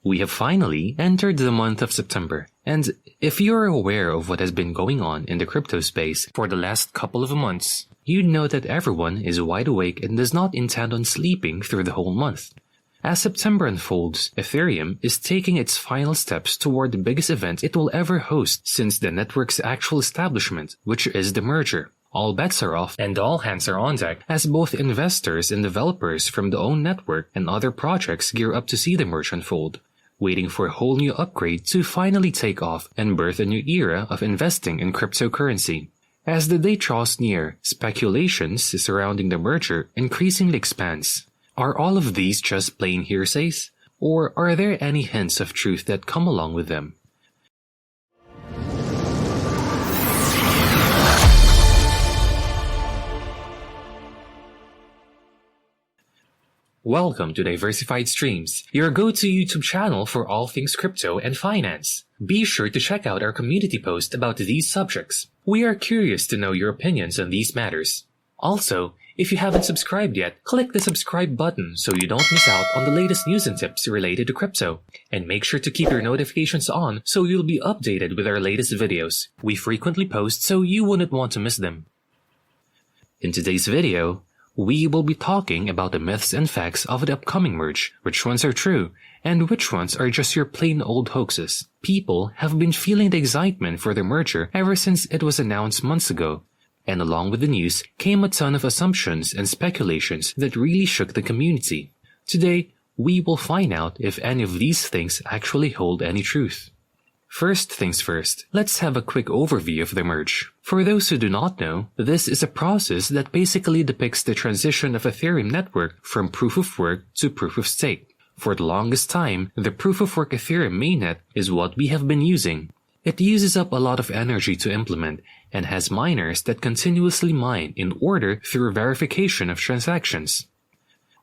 We have finally entered the month of September, and if you're aware of what has been going on in the crypto space for the last couple of months, you'd know that everyone is wide awake and does not intend on sleeping through the whole month. As September unfolds, Ethereum is taking its final steps toward the biggest event it will ever host since the network's actual establishment, which is the merger. All bets are off and all hands are on deck as both investors and developers from the own network and other projects gear up to see the merge unfold, waiting for a whole new upgrade to finally take off and birth a new era of investing in cryptocurrency. As the date draws near, speculations surrounding the merger increasingly expands. Are all of these just plain hearsays? Or are there any hints of truth that come along with them? Welcome to Diversified Streams, your go-to YouTube channel for all things crypto and finance. Be sure to check out our community post about these subjects. We are curious to know your opinions on these matters. Also, if you haven't subscribed yet, click the subscribe button so you don't miss out on the latest news and tips related to crypto. And make sure to keep your notifications on so you'll be updated with our latest videos. We frequently post so you wouldn't want to miss them. In today's video, we will be talking about the myths and facts of the upcoming merge, which ones are true, and which ones are just your plain old hoaxes. People have been feeling the excitement for the merger ever since it was announced months ago. And along with the news came a ton of assumptions and speculations that really shook the community. Today, we will find out if any of these things actually hold any truth. First things first, let's have a quick overview of the merge. For those who do not know, this is a process that basically depicts the transition of Ethereum network from proof of work to proof of stake. For the longest time, the proof of work Ethereum mainnet is what we have been using. It uses up a lot of energy to implement and has miners that continuously mine in order through verification of transactions.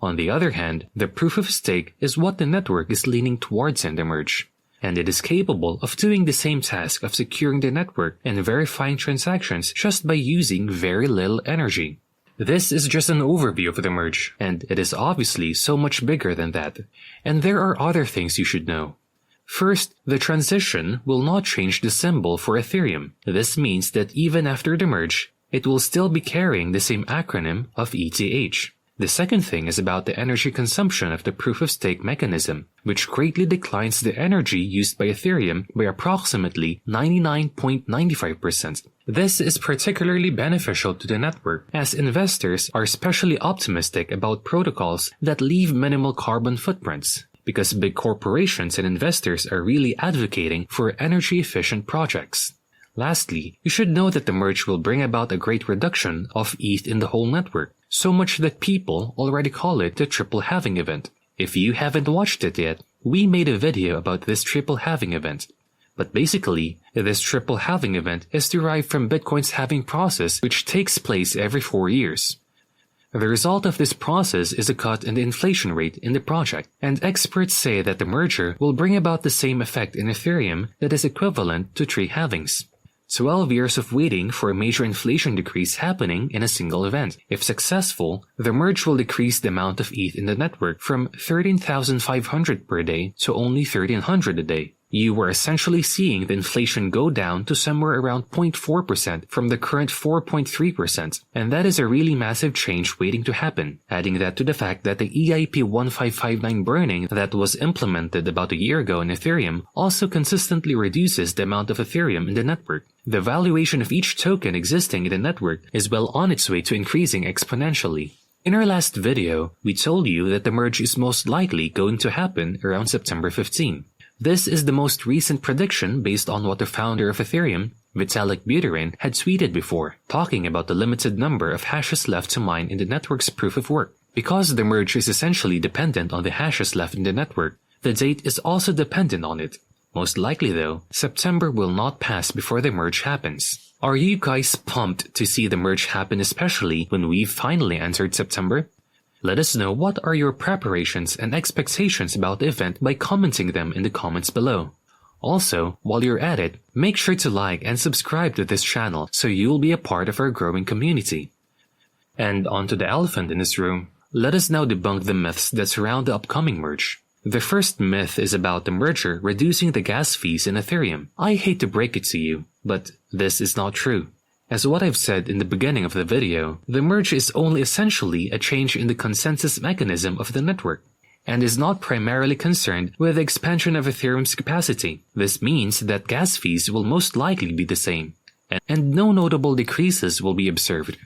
On the other hand, the proof of stake is what the network is leaning towards in the merge, and it is capable of doing the same task of securing the network and verifying transactions just by using very little energy. This is just an overview of the merge, and it is obviously so much bigger than that, and there are other things you should know. First, the transition will not change the symbol for Ethereum. This means that even after the merge, it will still be carrying the same acronym of ETH. The second thing is about the energy consumption of the proof-of-stake mechanism, which greatly declines the energy used by Ethereum by approximately 99.95%. This is particularly beneficial to the network, as investors are especially optimistic about protocols that leave minimal carbon footprints, because big corporations and investors are really advocating for energy-efficient projects. Lastly, you should know that the merge will bring about a great reduction of ETH in the whole network, so much that people already call it the triple halving event. If you haven't watched it yet, we made a video about this triple halving event. But basically, this triple halving event is derived from Bitcoin's halving process, which takes place every 4 years. The result of this process is a cut in the inflation rate in the project, and experts say that the merger will bring about the same effect in Ethereum that is equivalent to 3 halvings. 12 years of waiting for a major inflation decrease happening in a single event. If successful, the merge will decrease the amount of ETH in the network from 13,500 per day to only 1,300 a day. You are essentially seeing the inflation go down to somewhere around 0.4% from the current 4.3%, and that is a really massive change waiting to happen. Adding that to the fact that the EIP 1559 burning that was implemented about a year ago in Ethereum also consistently reduces the amount of Ethereum in the network. The valuation of each token existing in the network is well on its way to increasing exponentially. In our last video, we told you that the merge is most likely going to happen around September 15. This is the most recent prediction based on what the founder of Ethereum, Vitalik Buterin, had tweeted before, talking about the limited number of hashes left to mine in the network's proof of work. Because the merge is essentially dependent on the hashes left in the network, the date is also dependent on it. Most likely though, September will not pass before the merge happens. Are you guys pumped to see the merge happen, especially when we've finally entered September? Let us know what are your preparations and expectations about the event by commenting them in the comments below. Also, while you're at it, make sure to like and subscribe to this channel so you'll be a part of our growing community. And onto the elephant in this room, let us now debunk the myths that surround the upcoming merge. The first myth is about the merger reducing the gas fees in Ethereum. I hate to break it to you, but this is not true. As what I've said in the beginning of the video, the merge is only essentially a change in the consensus mechanism of the network, and is not primarily concerned with the expansion of Ethereum's capacity. This means that gas fees will most likely be the same, and no notable decreases will be observed.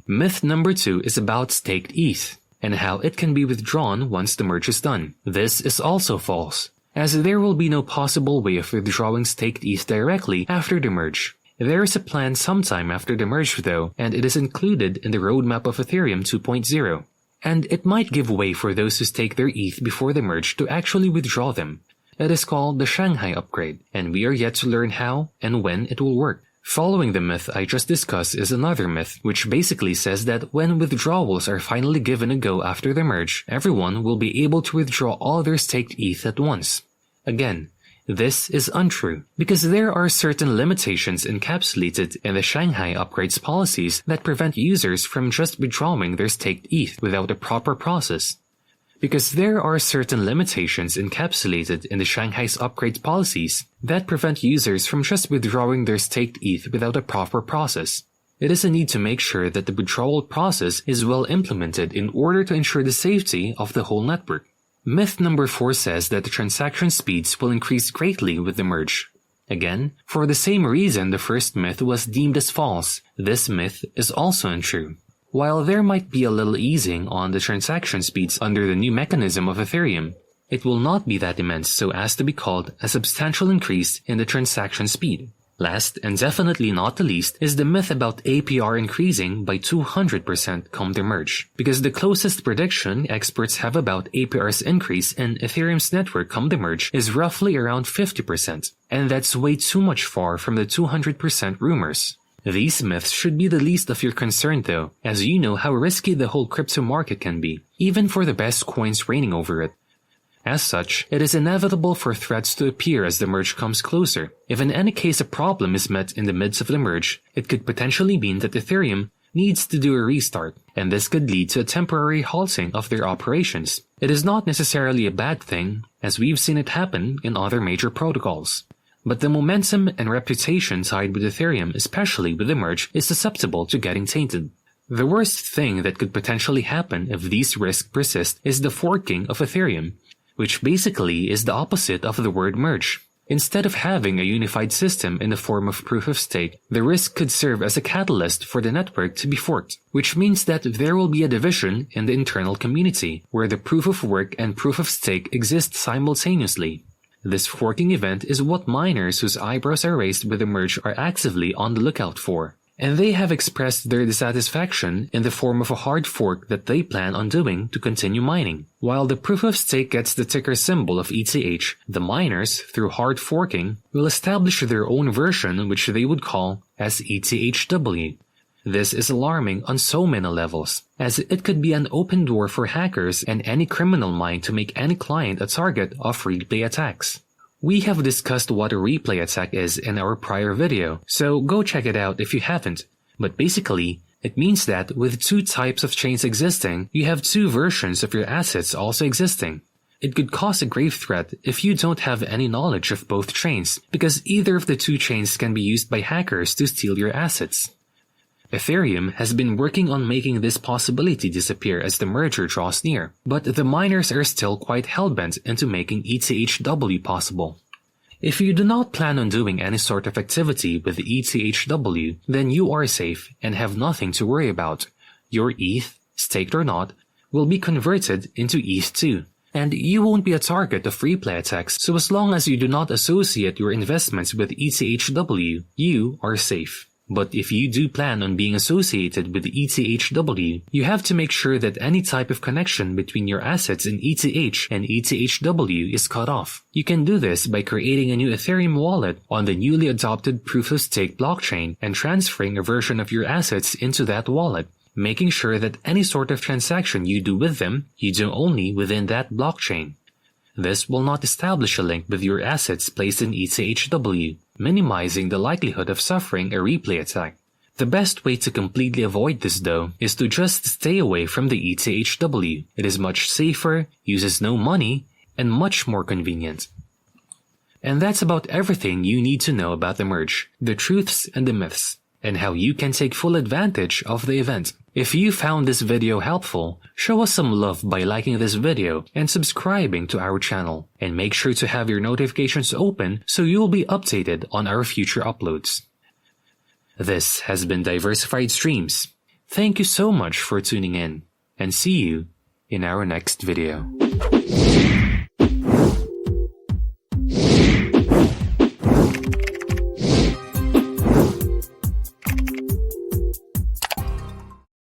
Myth number 2 is about staked ETH, and how it can be withdrawn once the merge is done. This is also false, as there will be no possible way of withdrawing staked ETH directly after the merge. There is a plan sometime after the merge though, and it is included in the roadmap of Ethereum 2.0. And it might give way for those who stake their ETH before the merge to actually withdraw them. It is called the Shanghai upgrade, and we are yet to learn how and when it will work. Following the myth I just discussed is another myth, which basically says that when withdrawals are finally given a go after the merge, everyone will be able to withdraw all their staked ETH at once. Again, this is untrue, because there are certain limitations encapsulated in the Shanghai upgrades policies that prevent users from just withdrawing their staked ETH without a proper process. Because there are certain limitations encapsulated in the Shanghai's upgrades policies that prevent users from just withdrawing their staked ETH without a proper process. It is a need to make sure that the withdrawal process is well implemented in order to ensure the safety of the whole network. Myth number 4 says that the transaction speeds will increase greatly with the merge. Again, for the same reason the first myth was deemed as false, this myth is also untrue. While there might be a little easing on the transaction speeds under the new mechanism of Ethereum, it will not be that immense so as to be called a substantial increase in the transaction speed. Last, and definitely not the least, is the myth about APR increasing by 200% come the merge, because the closest prediction experts have about APR's increase in Ethereum's network come the merge is roughly around 50%, and that's way too much far from the 200% rumors. These myths should be the least of your concern though, as you know how risky the whole crypto market can be, even for the best coins reigning over it. As such, it is inevitable for threats to appear as the merge comes closer. If in any case a problem is met in the midst of the merge, it could potentially mean that Ethereum needs to do a restart, and this could lead to a temporary halting of their operations. It is not necessarily a bad thing, as we've seen it happen in other major protocols. But the momentum and reputation tied with Ethereum, especially with the merge, is susceptible to getting tainted. The worst thing that could potentially happen if these risks persist is the forking of Ethereum, which basically is the opposite of the word merge. Instead of having a unified system in the form of proof of stake, the risk could serve as a catalyst for the network to be forked, which means that there will be a division in the internal community, where the proof of work and proof of stake exist simultaneously. This forking event is what miners whose eyebrows are raised with the merge are actively on the lookout for, and they have expressed their dissatisfaction in the form of a hard fork that they plan on doing to continue mining. While the proof of stake gets the ticker symbol of ETH, the miners, through hard forking, will establish their own version which they would call as ETHW. This is alarming on so many levels, as it could be an open door for hackers and any criminal mind to make any client a target of replay attacks. We have discussed what a replay attack is in our prior video, so go check it out if you haven't. But basically, it means that with two types of chains existing, you have two versions of your assets also existing. It could cause a grave threat if you don't have any knowledge of both chains, because either of the two chains can be used by hackers to steal your assets. Ethereum has been working on making this possibility disappear as the merger draws near, but the miners are still quite hellbent into making ETHW possible. If you do not plan on doing any sort of activity with ETHW, then you are safe and have nothing to worry about. Your ETH, staked or not, will be converted into ETH2, and you won't be a target of replay attacks, so as long as you do not associate your investments with ETHW, you are safe. But if you do plan on being associated with ETHW, you have to make sure that any type of connection between your assets in ETH and ETHW is cut off. You can do this by creating a new Ethereum wallet on the newly adopted proof-of-stake blockchain and transferring a version of your assets into that wallet, making sure that any sort of transaction you do with them, you do only within that blockchain. This will not establish a link with your assets placed in ETHW, minimizing the likelihood of suffering a replay attack. The best way to completely avoid this though is to just stay away from the ETHW. It is much safer, uses no money, and much more convenient. And that's about everything you need to know about the merge, the truths and the myths, and how you can take full advantage of the event. If you found this video helpful, show us some love by liking this video and subscribing to our channel. And make sure to have your notifications open so you'll be updated on our future uploads. This has been Diversified Streams. Thank you so much for tuning in, and see you in our next video.